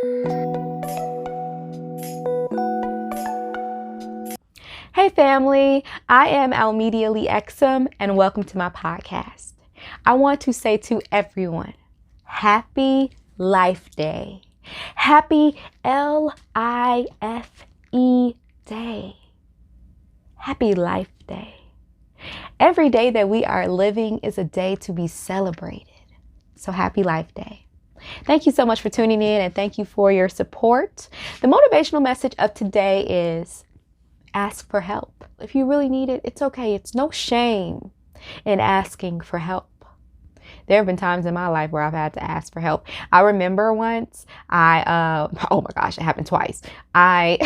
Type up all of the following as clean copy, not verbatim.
Hey family, I am Almedially Exum and welcome to my podcast. I want to say to everyone, happy Life Day. Happy L-I-F-E Day. Happy Life Day. Every day that we are living is a day to be celebrated. So happy Life Day. Thank you so much for tuning in and thank you for your support. The motivational message of today is ask for help. If you really need it, it's okay. It's no shame in asking for help. There have been times in my life where I've had to ask for help. I remember once oh my gosh, it happened twice. I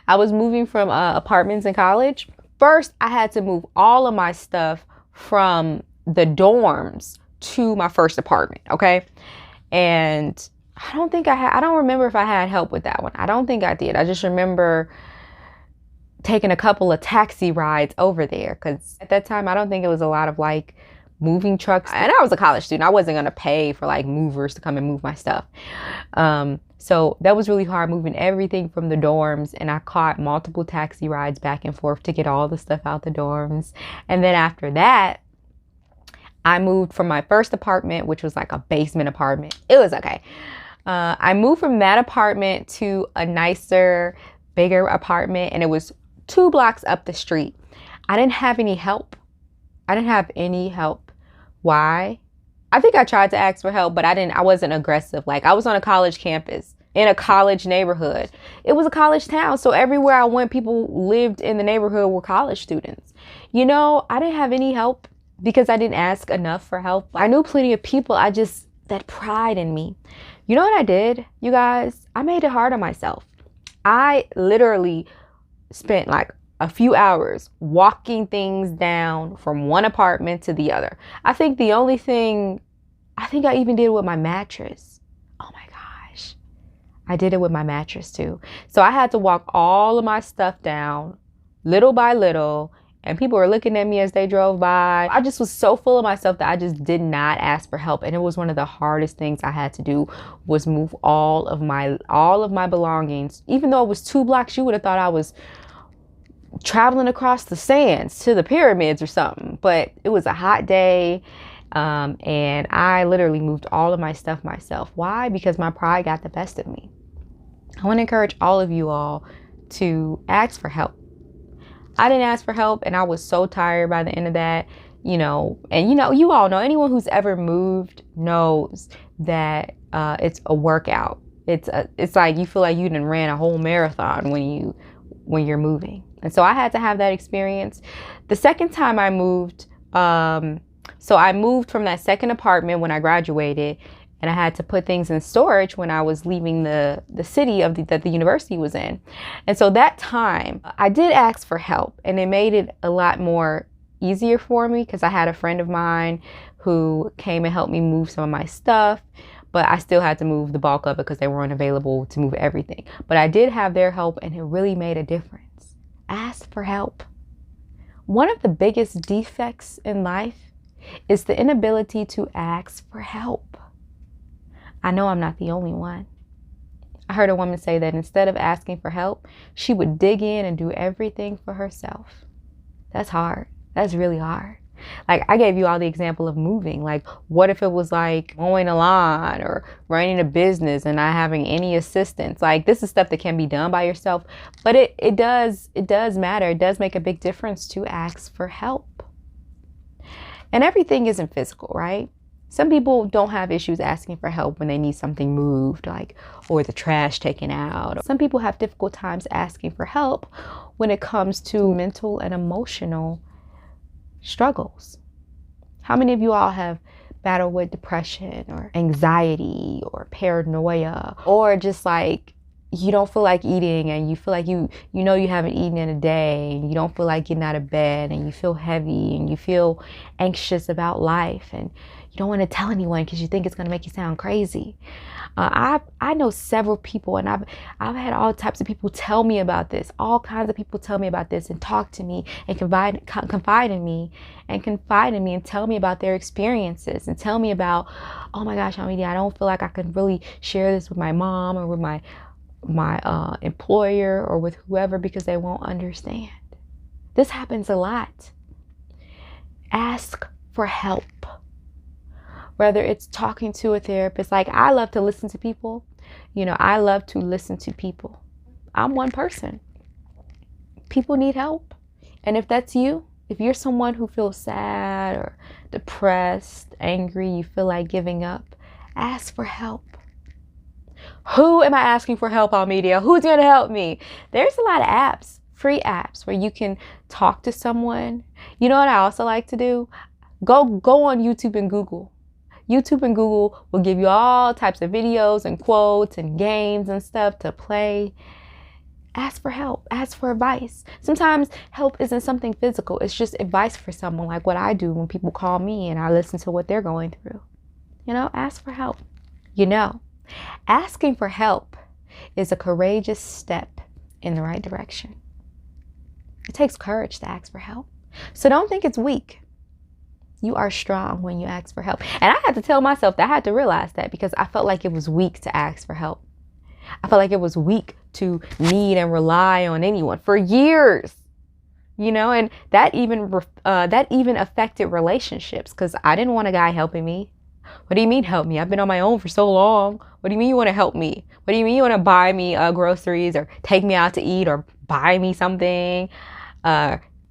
was moving from apartments in college. First, I had to move all of my stuff from the dorms to my first apartment, okay? And I don't remember if I had help with that one. I don't think I did. I just remember taking a couple of taxi rides over there because at that time I don't think it was a lot of like moving trucks, and I was a college student. I wasn't going to pay for like movers to come and move my stuff. So that was really hard, moving everything from the dorms, and I caught multiple taxi rides back and forth to get all the stuff out the dorms. And then after that, I moved from my first apartment, which was like a basement apartment. It was okay. I moved from that apartment to a nicer, bigger apartment, and it was 2 blocks up the street. I didn't have any help. Why? I think I tried to ask for help, but I wasn't aggressive. Like, I was on a college campus in a college neighborhood. It was a college town. So everywhere I went, people lived in the neighborhood were college students. You know, I didn't have any help because I didn't ask enough for help. I knew plenty of people. That pride in me. You know what I did, you guys? I made it hard on myself. I literally spent like a few hours walking things down from one apartment to the other. I think I even did it with my mattress. Oh my gosh. I did it with my mattress too. So I had to walk all of my stuff down little by little, and people were looking at me as they drove by. I just was so full of myself that I just did not ask for help. And it was one of the hardest things I had to do, was move all of my belongings. Even though it was 2 blocks, you would have thought I was traveling across the sands to the pyramids or something. But it was a hot day, and I literally moved all of my stuff myself. Why? Because my pride got the best of me. I want to encourage all of you all to ask for help. I didn't ask for help, and I was so tired by the end of that, you all know, anyone who's ever moved knows that it's a workout. It's like you feel like you done ran a whole marathon when you're moving. And so I had to have that experience. The second time I moved, so I moved from that second apartment when I graduated, and I had to put things in storage when I was leaving the city that the university was in. And so that time I did ask for help, and it made it a lot more easier for me because I had a friend of mine who came and helped me move some of my stuff, but I still had to move the bulk of it because they weren't available to move everything. But I did have their help, and it really made a difference. Ask for help. One of the biggest defects in life is the inability to ask for help. I know I'm not the only one. I heard a woman say that instead of asking for help, she would dig in and do everything for herself. That's hard. That's really hard. Like, I gave you all the example of moving. Like, what if it was like mowing a lawn or running a business and not having any assistance? Like, this is stuff that can be done by yourself, but it does matter. It does make a big difference to ask for help. And everything isn't physical, right? Some people don't have issues asking for help when they need something moved, or the trash taken out. Some people have difficult times asking for help when it comes to mental and emotional struggles. How many of you all have battled with depression or anxiety or paranoia, or just like you don't feel like eating and you feel like you haven't eaten in a day, and you don't feel like getting out of bed, and you feel heavy and you feel anxious about life, and you don't want to tell anyone because you think it's going to make you sound crazy. I know several people, and I've had all types of people tell me about this. All kinds of people tell me about this and talk to me and confide in me and tell me about their experiences and tell me about, oh my gosh, Amity, I don't feel like I can really share this with my mom or with my employer or with whoever because they won't understand. This happens a lot. Ask for help. Whether it's talking to a therapist, like I love to listen to people. I love to listen to people. I'm one person. People need help. And if that's you, if you're someone who feels sad or depressed, angry, you feel like giving up, ask for help. Who am I asking for help on media? Who's going to help me? There's a lot of apps, free apps where you can talk to someone. You know what I also like to do? Go on YouTube and Google. YouTube and Google will give you all types of videos and quotes and games and stuff to play. Ask for help. Ask for advice. Sometimes help isn't something physical. It's just advice for someone, like what I do when people call me and I listen to what they're going through. Ask for help. Asking for help is a courageous step in the right direction. It takes courage to ask for help. So don't think it's weak. You are strong when you ask for help. And I had to tell myself that. I had to realize that because I felt like it was weak to ask for help. I felt like it was weak to need and rely on anyone for years. And that even affected relationships because I didn't want a guy helping me. What do you mean help me? I've been on my own for so long. What do you mean you want to help me? What do you mean you want to buy me groceries or take me out to eat or buy me something?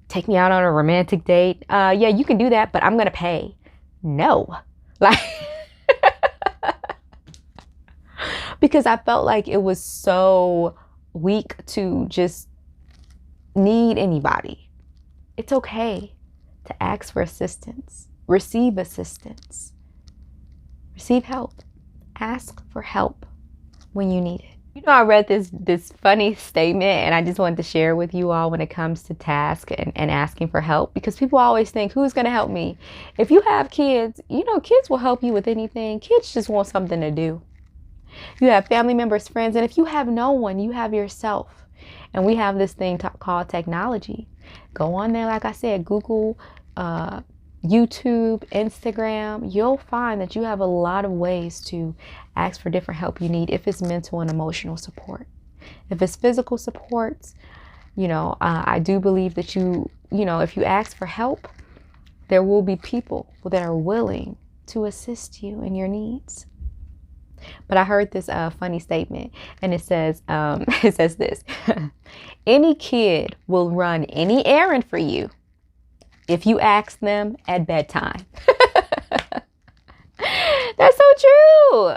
Take me out on a romantic date. Yeah, you can do that, but I'm going to pay. No. Because I felt like it was so weak to just need anybody. It's okay to ask for assistance. Receive assistance. Receive help. Ask for help when you need it. I read this funny statement and I just wanted to share with you all when it comes to task and asking for help, because people always think, who's going to help me? If you have kids, kids will help you with anything. Kids just want something to do. You have family members, friends, and if you have no one, you have yourself. And we have this thing called technology. Go on there, like I said, Google, YouTube, Instagram. You'll find that you have a lot of ways to ask for different help you need if it's mental and emotional support. If it's physical support, I do believe that if you ask for help, there will be people that are willing to assist you in your needs. But I heard this funny statement, and it says this: any kid will run any errand for you if you ask them at bedtime. That's so true.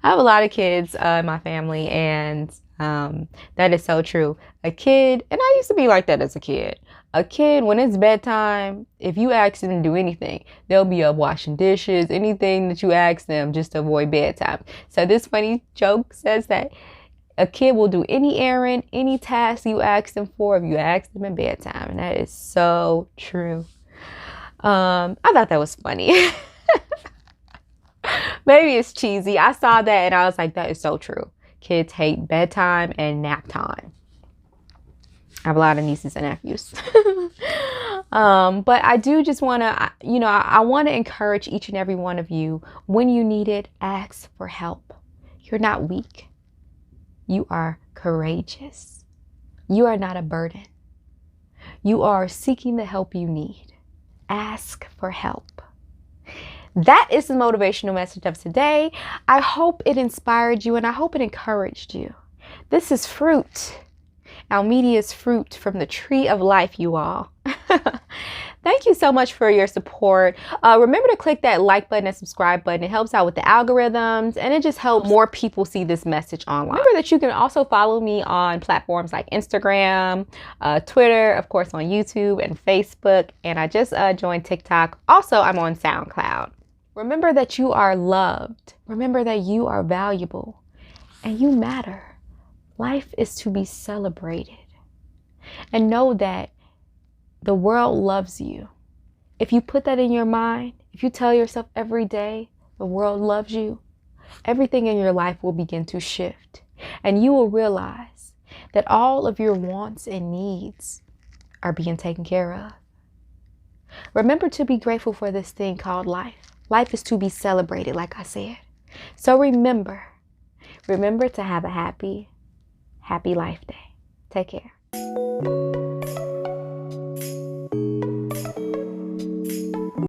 I have a lot of kids in my family, and that is so true. A kid, and I used to be like that as a kid. A kid, when it's bedtime, if you ask them to do anything, they'll be up washing dishes, anything that you ask them just to avoid bedtime. So this funny joke says that a kid will do any errand, any task you ask them for if you ask them at bedtime. And that is so true. I thought that was funny. Maybe it's cheesy. I saw that and I was like, that is so true. Kids hate bedtime and nap time. I have a lot of nieces and nephews. But I do just want to, I want to encourage each and every one of you, when you need it, ask for help. You're not weak. You are courageous. You are not a burden. You are seeking the help you need. Ask for help. That is the motivational message of today. I hope it inspired you and I hope it encouraged you. This is fruit. Almedia's fruit from the tree of life, you all. Thank you so much for your support. Remember to click that like button and subscribe button. It helps out with the algorithms and it just helps more people see this message online. Remember that you can also follow me on platforms like Instagram, Twitter, of course on YouTube and Facebook. And I just joined TikTok. Also, I'm on SoundCloud. Remember that you are loved. Remember that you are valuable and you matter. Life is to be celebrated. And know that the world loves you If you put that in your mind, if you tell yourself every day the world loves you, everything in your life will begin to shift. And you will realize that all of your wants and needs are being taken care of. Remember to be grateful for this thing called life. Life is to be celebrated, like I said. So remember to have a happy life day. Take care.